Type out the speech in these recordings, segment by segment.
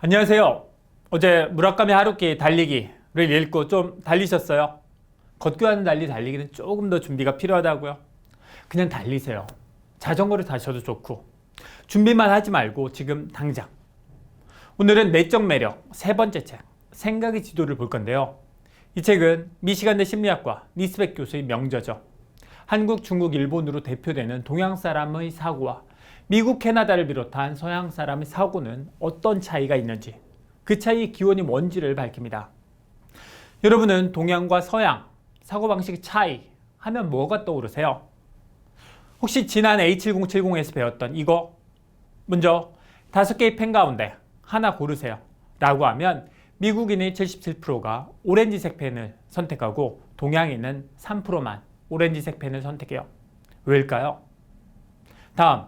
안녕하세요. 어제 무라카미 하루키 달리기를 읽고 좀 달리셨어요? 걷기 와는 달리 달리기는 조금 더 준비가 필요하다고요? 그냥 달리세요. 자전거를 타셔도 좋고 준비만 하지 말고 지금 당장. 오늘은 내적 매력 세 번째 책 생각의 지도를 볼 건데요. 이 책은 미시간대 심리학과 니스백 교수의 명저죠. 한국, 중국, 일본으로 대표되는 동양 사람의 사고와 미국, 캐나다를 비롯한 서양 사람의 사고는 어떤 차이가 있는지, 그 차이의 기원이 뭔지를 밝힙니다. 여러분은 동양과 서양 사고방식 차이 하면 뭐가 떠오르세요? 혹시 지난 A7070에서 배웠던 이거? 먼저 5개의 펜 가운데 하나 고르세요 라고 하면 미국인의 77%가 오렌지색 펜을 선택하고 동양인은 3%만 오렌지색 펜을 선택해요. 왜일까요? 다음,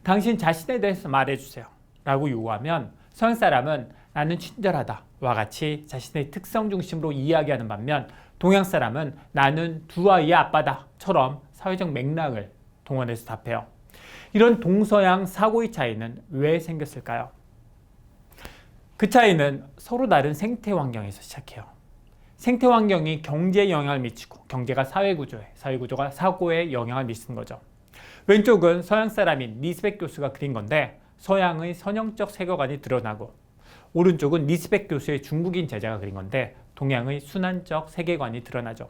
당신 자신에 대해서 말해주세요 라고 요구하면 서양 사람은 나는 친절하다 와 같이 자신의 특성 중심으로 이야기하는 반면 동양 사람은 나는 두 아이의 아빠다 처럼 사회적 맥락을 동원해서 답해요. 이런 동서양 사고의 차이는 왜 생겼을까요? 그 차이는 서로 다른 생태 환경에서 시작해요. 생태 환경이 경제에 영향을 미치고 경제가 사회구조에, 사회구조가 사고에 영향을 미치는 거죠. 왼쪽은 서양 사람인 니스백 교수가 그린 건데 서양의 선형적 세계관이 드러나고, 오른쪽은 니스백 교수의 중국인 제자가 그린 건데 동양의 순환적 세계관이 드러나죠.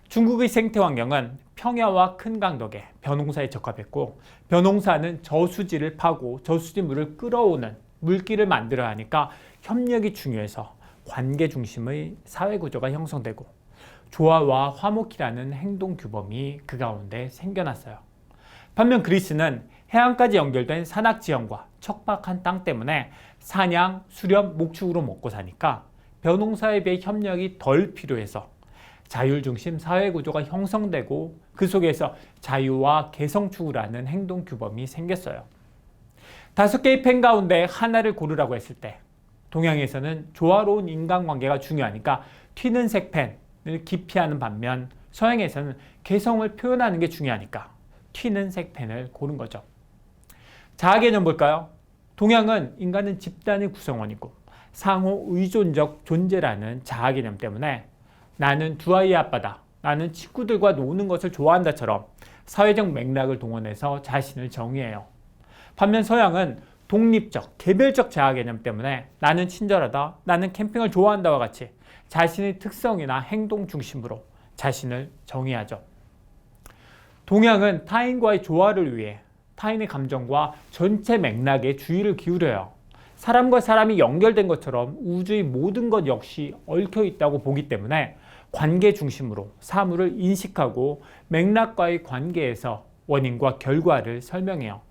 중국의 생태 환경은 평야와 큰 강덕에 벼농사에 적합했고, 벼농사는 저수지를 파고 저수지 물을 끌어오는 물길을 만들어야 하니까 협력이 중요해서 관계 중심의 사회구조가 형성되고 조화와 화목이라는 행동 규범이 그 가운데 생겨났어요. 반면 그리스는 해안까지 연결된 산악지형과 척박한 땅 때문에 사냥, 수렵, 목축으로 먹고 사니까 벼농사에 비해 협력이 덜 필요해서 자율중심 사회구조가 형성되고 그 속에서 자유와 개성 추구라는 행동 규범이 생겼어요. 5개의 펜 가운데 하나를 고르라고 했을 때 동양에서는 조화로운 인간관계가 중요하니까 튀는 색 펜을 기피하는 반면 서양에서는 개성을 표현하는 게 중요하니까 튀는 색 펜을 고른 거죠. 자아 개념 볼까요? 동양은 인간은 집단의 구성원이고 상호 의존적 존재라는 자아 개념 때문에 나는 두 아이의 아빠다, 나는 친구들과 노는 것을 좋아한다처럼 사회적 맥락을 동원해서 자신을 정의해요. 반면 서양은 독립적, 개별적 자아 개념 때문에 나는 친절하다, 나는 캠핑을 좋아한다와 같이 자신의 특성이나 행동 중심으로 자신을 정의하죠. 동양은 타인과의 조화를 위해 타인의 감정과 전체 맥락에 주의를 기울여요. 사람과 사람이 연결된 것처럼 우주의 모든 것 역시 얽혀 있다고 보기 때문에 관계 중심으로 사물을 인식하고 맥락과의 관계에서 원인과 결과를 설명해요.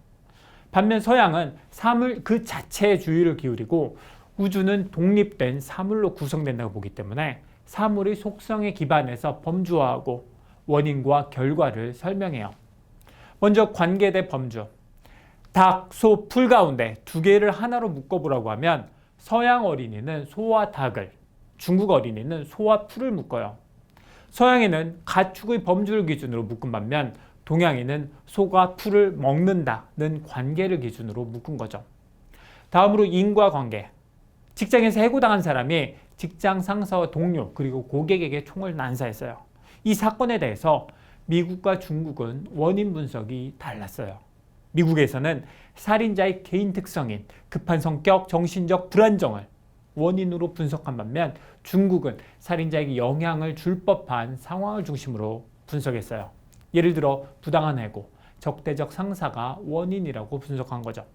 반면 서양은 사물 그 자체에 주의를 기울이고 우주는 독립된 사물로 구성된다고 보기 때문에 사물의 속성에 기반해서 범주화하고 원인과 결과를 설명해요. 먼저 관계 대 범주. 닭, 소, 풀 가운데 2개를 하나로 묶어보라고 하면 서양 어린이는 소와 닭을, 중국 어린이는 소와 풀을 묶어요. 서양에는 가축의 범주를 기준으로 묶은 반면 동양인은 소가 풀을 먹는다는 관계를 기준으로 묶은 거죠. 다음으로 인과관계. 직장에서 해고당한 사람이 직장 상사와 동료 그리고 고객에게 총을 난사했어요. 이 사건에 대해서 미국과 중국은 원인 분석이 달랐어요. 미국에서는 살인자의 개인 특성인 급한 성격, 정신적 불안정을 원인으로 분석한 반면 중국은 살인자에게 영향을 줄 법한 상황을 중심으로 분석했어요. 예를 들어 부당한 해고, 적대적 상사가 원인이라고 분석한 거죠.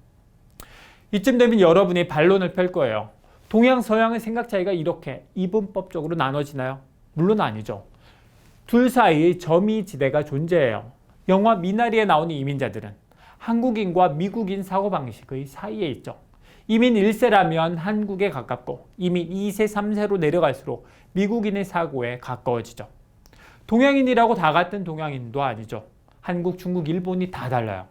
이쯤 되면 여러분이 반론을 펼 거예요. 동양, 서양의 생각 차이가 이렇게 이분법적으로 나눠지나요? 물론 아니죠. 둘 사이의 점이지대가 존재해요. 영화 미나리에 나오는 이민자들은 한국인과 미국인 사고방식의 사이에 있죠. 이민 1세라면 한국에 가깝고 이민 2세, 3세로 내려갈수록 미국인의 사고에 가까워지죠. 동양인이라고 다 같은 동양인도 아니죠. 한국, 중국, 일본이 다 달라요.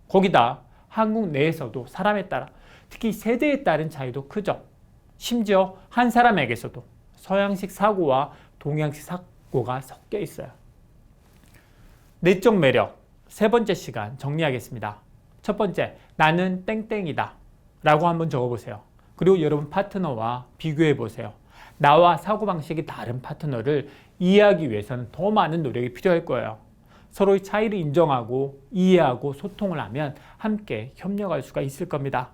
거기다 한국 내에서도 사람에 따라, 특히 세대에 따른 차이도 크죠. 심지어 한 사람에게서도 서양식 사고와 동양식 사고가 섞여 있어요. 내적 매력 세 번째 시간 정리하겠습니다. 첫 번째, 나는 땡땡이다 라고 한번 적어보세요. 그리고 여러분 파트너와 비교해 보세요. 나와 사고방식이 다른 파트너를 이해하기 위해서는 더 많은 노력이 필요할 거예요. 서로의 차이를 인정하고 이해하고 소통을 하면 함께 협력할 수가 있을 겁니다.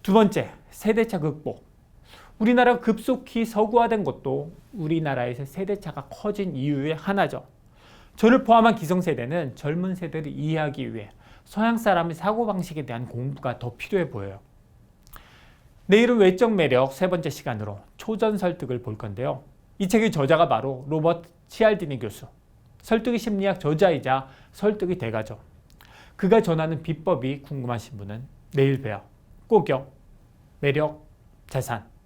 두 번째, 세대차 극복. 우리나라가 급속히 서구화된 것도 우리나라에서 세대차가 커진 이유의 하나죠. 저를 포함한 기성세대는 젊은 세대를 이해하기 위해 서양 사람의 사고방식에 대한 공부가 더 필요해 보여요. 내일은 외적 매력 세 번째 시간으로 초전 설득을 볼 건데요. 이 책의 저자가 바로 로버트 치알디니 교수. 설득의 심리학 저자이자 설득의 대가죠. 그가 전하는 비법이 궁금하신 분은 내일 봬요. 꼭요. 매력, 재산.